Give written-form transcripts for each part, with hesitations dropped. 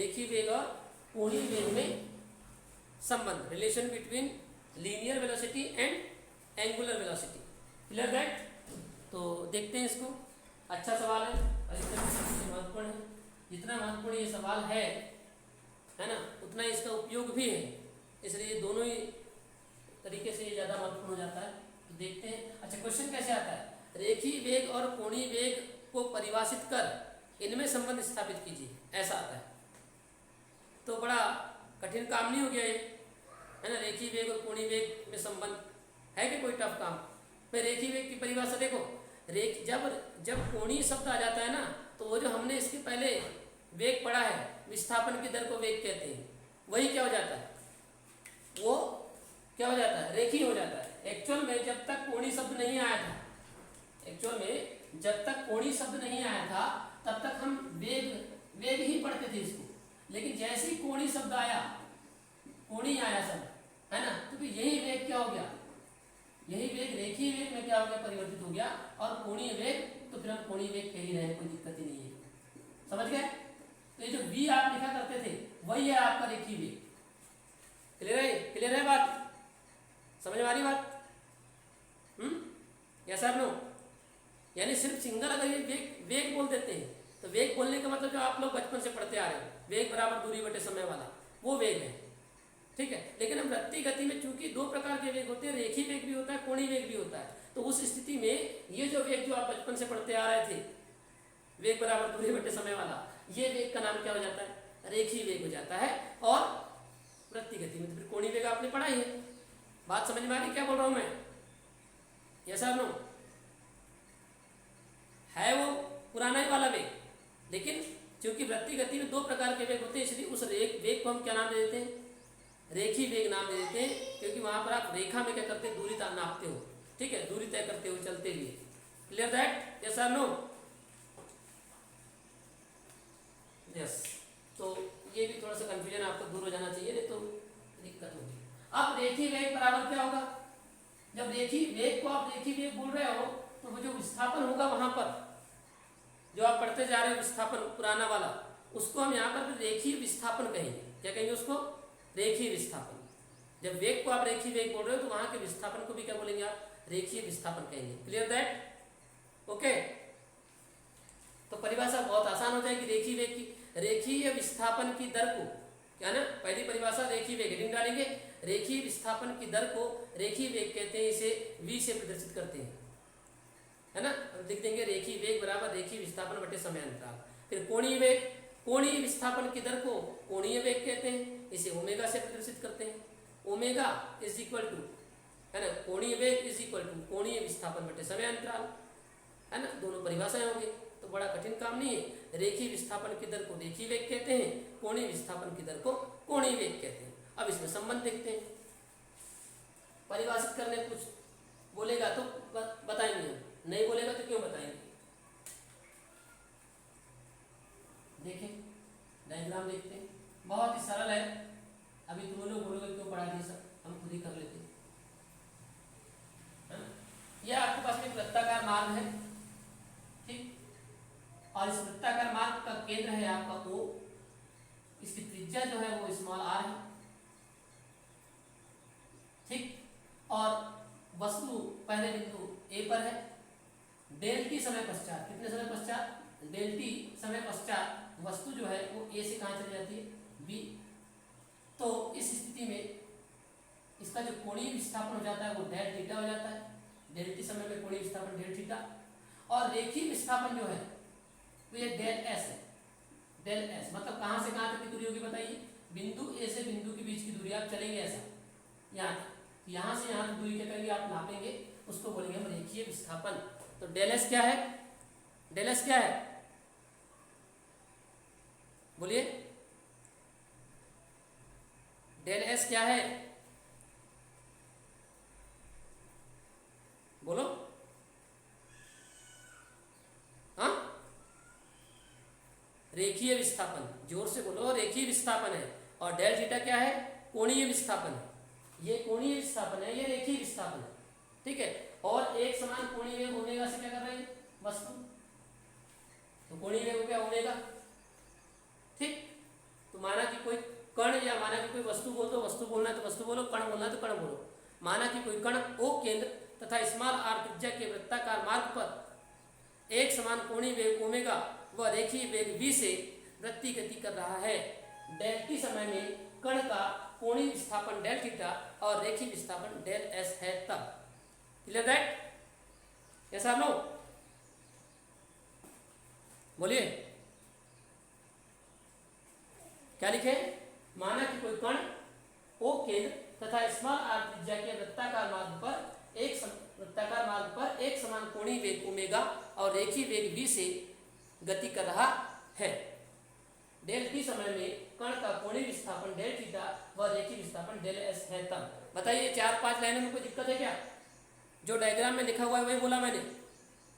रेखीय वेग और कोणीय वेग में संबंध, relation between linear velocity and angular velocity. Clear that? तो देखते हैं इसको। अच्छा सवाल है और इसका महत्वपूर्ण है। जितना महत्वपूर्ण ये सवाल है ना, उतना इसका उपयोग भी है, इसलिए दोनों ही तरीके से ये ज़्यादा महत्वपूर्ण हो जाता है। तो देखते हैं। अच्छा, क्वेश्चन कैसे आता है? रेखीय वेग और कोणीय वेग को परिभाषित कर इनमें संबंध स्थापित कीजिए, ऐसा आता है। तो बड़ा कठिन काम नहीं हो गया ये, है ना? रेखीय वेग और कोणीय वेग में संबंध है कि कोई टफ काम? मैं रेखीय वेग की परिभाषा देखो, जब कोणीय शब्द आ जाता है ना, तो वो जो हमने इसके पहले वेग पढ़ा है, विस्थापन की दर को वेग कहते हैं, वही क्या हो जाता है? वो क्या हो जाता है? रेखीय हो जाता है। एक्चुअल में जब तक कोणीय शब्द नहीं आया था, तब तक हम वेग ही पढ़ते थे इसको। लेकिन जैसे ही कोणीय शब्द आया, कोणीय आया शब्द, है ना, तो फिर यही वेग क्या हो गया? यही वेग रेखीय वेग में क्या हो गया? परिवर्तित हो गया। और कोणीय वेग तो फिर हम कोणीय वेग कह ही रहे हैं, कोई दिक्कत ही नहीं है। समझ गए? तो ये जो v आप लिखा करते थे, वही है आपका रेखीय वेग। क्लियर है बात? समझ में आ रही बात? यस और नो? यानी सिर्फ सिंगल अगर ये वेग बोल देते हैं, तो वेग बोलने का मतलब जो आप लोग बचपन से पढ़ते आ रहे हो, वेग बराबर दूरी बटे समय वाला, वो वेग है। ठीक है? लेकिन हम वृत्तीय गति में चूंकि दो प्रकार के वेग होते हैं, रेखीय वेग भी होता है, कोणीय वेग भी होता है। तो उस स्थिति में ये जो वेग जो आप बचपन से पढ़ते आ रहे थे, वेग बराबर दूरी बटे समय वाला, ये वेग का नाम क्या हो जाता है? रेखीय वेग हो जाता है। और वृत्तीय गति में तो फिर कोणीय वेग आपने पढ़ा ही है। बात समझ में आ रही क्या बोल रहा हूं मैं? यस और नो? है वो पुराना ही वाला वेग, लेकिन क्योंकि वृत्तीय गति में दो प्रकार के वेग होते हैं, इसलिए उस वेग को हम क्या नाम दे देते हैं? रेखीय वेग नाम दे देते हैं, क्योंकि वहां पर आप रेखा में क्या करते हैं? दूरी नापते हो। ठीक है? दूरी तय करते हो चलते हुए। Clear that? यस और नो? यस। तो ये भी थोड़ा सा कंफ्यूजन आपको दूर हो जाना चाहिए, नहीं तो दिक्कत होगी। अब रेखीय वेग बराबर क्या होगा? जब रेखीय वेग को आप रेखीय वेग बोल रहे हो, तो वो जो विस्थापन होगा वहां पर, जो आप पढ़ते जा रहे हो विस्थापन पुराना वाला, उसको हम यहाँ पर रेखीय विस्थापन कहेंगे। क्या कहेंगे उसको? रेखीय विस्थापन। जब वेग को आप रेखीय वेग बोल रहे हो, तो वहां के विस्थापन को भी क्या बोलेंगे आप? रेखीय विस्थापन कहेंगे। Clear that? ओके। तो परिभाषा बहुत आसान हो जाएगी रेखीय वेग की। रेखीय विस्थापन की दर को, क्या ना, पहली परिभाषा रेखीय वेग, हेडिंग डालेंगे, रेखीय विस्थापन की दर को रेखीय वेग कहते हैं, इसे v से प्रदर्शित करते हैं, है ना? लिख देंगे रेखीय वेग बराबर रेखीय विस्थापन बटे समय अंतराल। फिर कोणीय वेग, कोणीय विस्थापन की दर को कोणीय वेग कहते हैं, इसे ओमेगा से प्रदर्शित करते हैं। ओमेगा इज इक्वल टू, है ना, कोणीय वेग इज इक्वल टू कोणीय विस्थापन बटे समय अंतराल, है ना? दोनों परिभाषाएं होंगी, तो बड़ा कठिन काम नहीं है। रेखीय विस्थापन की दर को रेखीय वेग कहते हैं, कोणीय विस्थापन की दर को कोणीय वेग कहते हैं। अब इसमें संबंध देखते हैं। परिभाषित करने कुछ बोलेगा तो बताएंगे हम, नहीं बोलेगा तो क्यों बताएंगे? देखें, डायग्राम देखते हैं, बहुत ही सरल है। अभी तुम लोग बोलोगे क्यों पढ़ा दिया सर, हम खुद ही कर लेते हैं। यह आपके पास में एक वृत्ताकार मार्ग है, ठीक, और इस वृत्ताकार मार्ग का केंद्र है आपका O, इसकी त्रिज्या जो है वो स्मॉल r है, ठीक, और वस्तु पहले बिंदु A पर है। डेल टी समय पश्चात, कितने समय पश्चात? डेल टी समय पश्चात वस्तु जो है वो A से कहाँ चली जाती है? B। तो इस स्थिति में इसका जो कोणीय विस्थापन हो जाता है वो डेल थीटा हो जाता है। डेल टी समय में कोणीय विस्थापन डेल थीटा, और रेखीय विस्थापन जो है तो ये डेल एस है। डेल एस मतलब कहाँ से कहाँ तक की दूरी होगी बताइए? बिंदु ए से बिंदु के बीच की दूरी आप चलेंगे ऐसा, यहाँ से यहाँ तक दूरी क्या करेंगे आप? नापेंगे, उसको बोलेंगे हम रेखीय विस्थापन। तो डेल एस क्या है? डेल एस क्या है? बोलिए, डेल एस क्या है? बोलो। हाँ, रेखीय विस्थापन, जोर से बोलो, रेखीय विस्थापन है। और डेल थीटा क्या है? कोणीय विस्थापन है। ये कोणीय विस्थापन है, ये रेखीय विस्थापन है, ठीक है। और एक समान कोणीय वेग ओमेगा से क्या कर रही है वस्तु, तो कोणीय वेग हो गया ओमेगा, ठीक। तो तो माना कि कोई कण या माना कि कोई वस्तु बोल दो, वस्तु बोलना है तो वस्तु बोलो, कण बोलना है तो कण बोलो। माना कि कोई कण ओ केंद्र तथा स्मॉल आर त्रिज्या के वृत्ताकार मार्ग पर एक समान कोणीय वेग ओमेगा व रेखीय वेग v से वृत्तीय गति कर रहा है। डेल टी समय में कण का कोणीय विस्थापन डेल थीटा और रेखीय विस्थापन डेल एस है तब। Clear that? यस और नो? बोलिए क्या लिखे? माना कि कोई कण ओ केंद्र तथा स्मॉल आर त्रिज्या के वृत्ताकार मार्ग पर एक समान कोणीय वेग ओमेगा और रेखीय वेग v से गति कर रहा है। डेल टी समय में कण का कोणीय विस्थापन डेल थीटा व रेखीय विस्थापन डेल एस है तब। बताइए 4-5 लाइनों में कोई दिक्कत है क्या? जो डायग्राम में लिखा हुआ है वही बोला मैंने।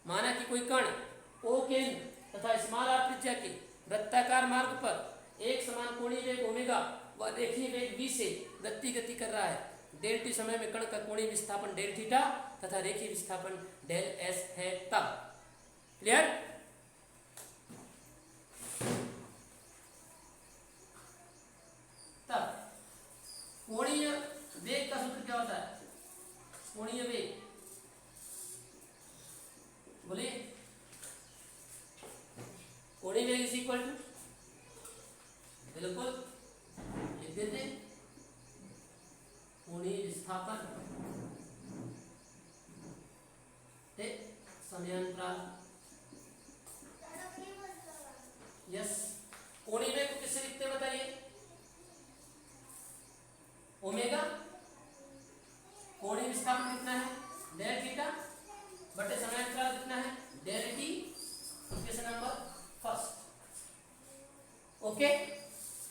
माना कि कोई कण ओ केंद्र तथा स्मॉल आर त्रिज्या के वृत्ताकार मार्ग पर एक समान कोणीय वेग ओमेगा व रेखीय वेग v से गति कर रहा है। डेल टी समय में कण का कोणीय विस्थापन डेल थीटा तथा रेखीय विस्थापन डेल एस है तब। क्लियर? तब कोणीय वेग का सूत्र क्या होता है? कोणीय वेग बोलिए। कोणीय वेग इज इक्वल टू, बिल्कुल लिख देते, कोणीय विस्थापन समयांतराल। यस, कोणीय वेग को किससे लिखते हैं बताइए? ओमेगा, कोणीय विस्थापन कितना है? डेल थीटा बटे समयांतराल कितना है? Del t. Equation number first. Okay,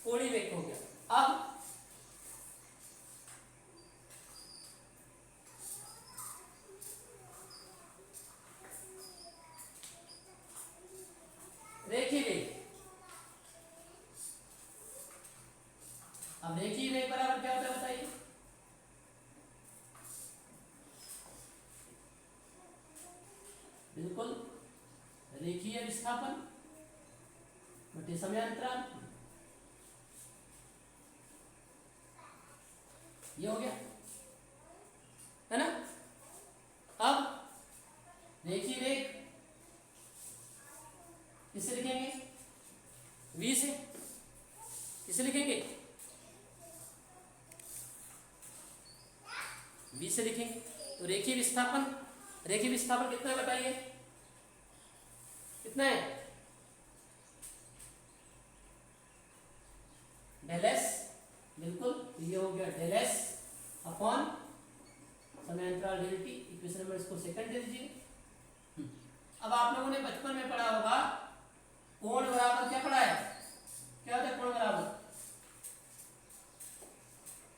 कोणीय वेग हो गया। अब रेखीय वेग। अब रेखीय वेग बराबर क्या होता है बताइए? बिल्कुल रेखीय विस्थापन बटे समयांतराल। ये हो गया है ना? अब रेखीय वेग किससे लिखेंगे? v से। किसे लिखेंगे? v से लिखेंगे। तो रेखीय विस्थापन कितना है बताइए? कितना है? Del s. बिल्कुल, तो ये हो गया डेल एस अपॉन समयांतराल डेल टी। इक्वेशन नंबर इसको सेकंड दे दीजिए। अब आप लोगों ने बचपन में पढ़ा होगा कोण बराबर क्या पढ़ा है? क्या होता है कोण बराबर?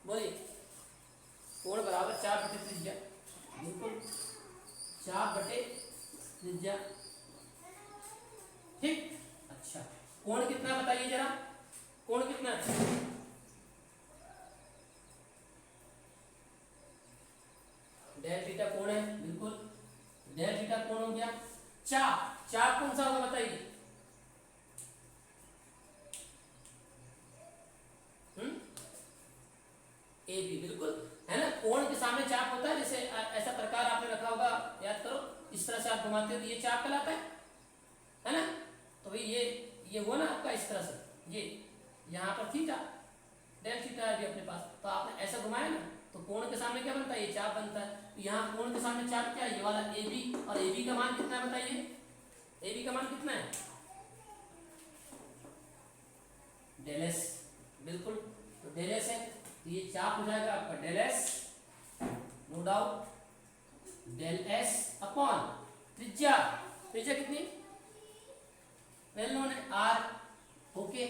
बोलिए। कोण बराबर 4 बटे त्रिज्या। बिल्कुल 4 बटे त्रिज्या। ठीक, अच्छा कोण कितना बताइए जरा? कोण कितना? डेल थीटा कोण है। बिल्कुल डेल थीटा कोण हो गया। चाप कौन सा होगा बताइए? एबी। बिल्कुल है ना, कोण के सामने चाप होता है। जैसे ऐसा प्रकार आपने रखा होगा, याद करो, इस तरह से आप घुमाते हो तो ये चाप कहलाता है ना? तो भाई ये हुआ ना आपका इस तरह से, ये यहाँ पर थीटा, डेल थीटा है अभी अपने पास, तो आपने ऐसा घुमाया ना, तो कोण के सामने क्या बनता है? ये चाप बनता है। तो यहाँ कोण के सामने चाप क्या है? ये वाला AB। और AB का मान कितना है बताइए? AB का मान कितना है? Del s. बिल्कुल, तो डेल एस है, तो ये चाप हो जाएगा आपका del s, no doubt, del s upon त्रिज्या। त्रिज्या कितनी? वेल नोन है आर। ओके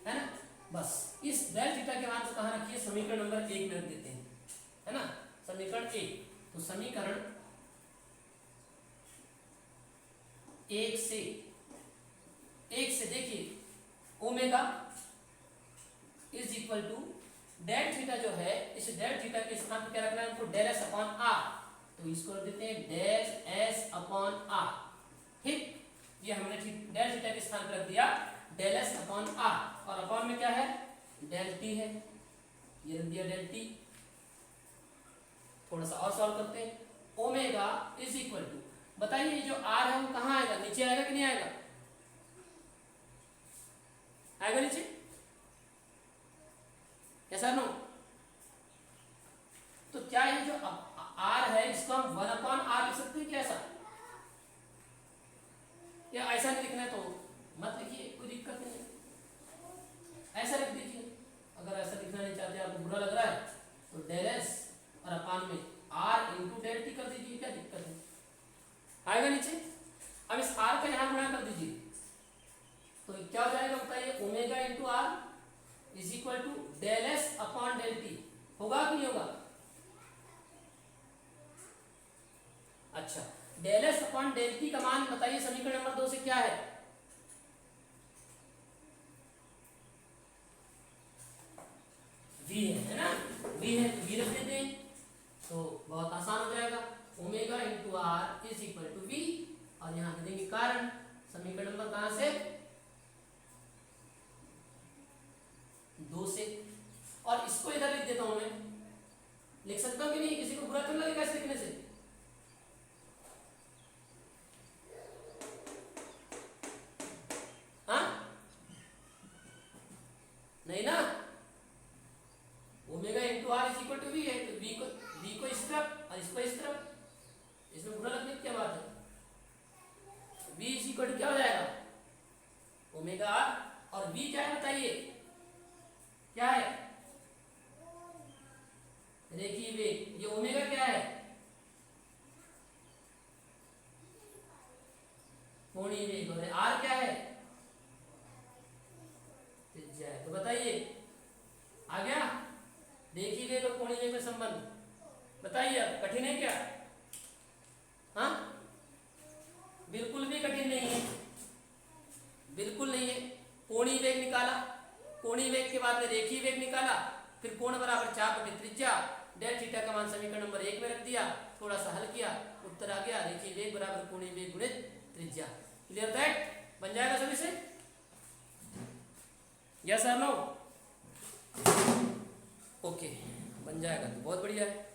है ना? बस इस डेल थीटा के मान को कहाँ रखिए? समीकरण नंबर 1 में रख देते हैं, है ना? समीकरण 1। तो समीकरण 1 से देखिए, omega is equal to del theta जो है, इस डेल थीटा के स्थान पर क्या रखना है हमको? Del s upon R. तो इसको रख देते हैं डेल एस अपॉन आर। ठीक, ये हमने डेल थीटा के स्थान पर रख दिया डेल एस अपॉन आर। और अपॉन में क्या है, डेल टी है, ये रख दिया डेल टी। थोड़ा सा और सॉल्व करते हैं। ओमेगा इज इक्वल टू, बताइए जो आर है वो कहाँ आएगा, नीचे आएगा कि नहीं आएगा, आएगा नीचे, ऐसा नो। तो क्या ये जो आर है इसको हम 1/r लिख सकते हैं क्या, ऐसा या ऐसा नहीं लिखना है तो मत लिखिए, कोई दिक्कत नहीं है, ऐसा लिख दीजिए। अगर ऐसा लिखना नहीं चाहते, आपको बुरा लग रहा है, तो डेल एस और अपान में आर इंटू डेल टी कर दीजिए, क्या दिक्कत है, आएगा नीचे। अब इस आर का यहां गुणा कर दीजिए, तो क्या हो जाएगा बताइए, omega into R is equal to del s upon del t, होगा कि नहीं होगा। अच्छा, del s upon del t का मान बताइए समीकरण नंबर 2 से क्या है, v है ना, v है तो v रख देते हैं, तो बहुत आसान हो जाएगा। Omega into R is equal to v, और यहां दे देंगे कारण, समीकरण नंबर कहां से, 2 से। और इसको इधर लिख देता हूं मैं, लिख सकता हूं कि नहीं, किसी को बुरा तो लगेगा इस लिखने से, हाँ नहीं ना। Omega into R is equal to v है, तो वी को इस तरफ और इसको इस तरफ, इसमें बुरा लगने की क्या बात है। वी इज इक्वल टू क्या हो जाएगा, ओमेगा आर, और वी क्या है बताइए, क्या है, रेखीय वेग। ये ओमेगा क्या है, कोणीय वेग, और आर क्या है, त्रिज्या है। तो बताइए आ गया, रेखीय वेग और कोणीय वेग में संबंध, बताइए अब कठिन है क्या, हाँ बिल्कुल भी कठिन नहीं है, बिल्कुल नहीं है। कोणीय वेग निकाला, कोणीय वेग के बाद में रेखीय वेग निकाला, फिर कोण बराबर 4 त्रिज्या, डेल थीटा का मान समीकरण नंबर 1 में रख दिया, थोड़ा सा हल किया, उत्तर आ गया रेखीय वेग बराबर कोणीय वेग गुणित त्रिज्या। क्लियर दैट, बन जाएगा सभी से, यस और नो, ओके बन जाएगा तो बहुत बढ़िया है।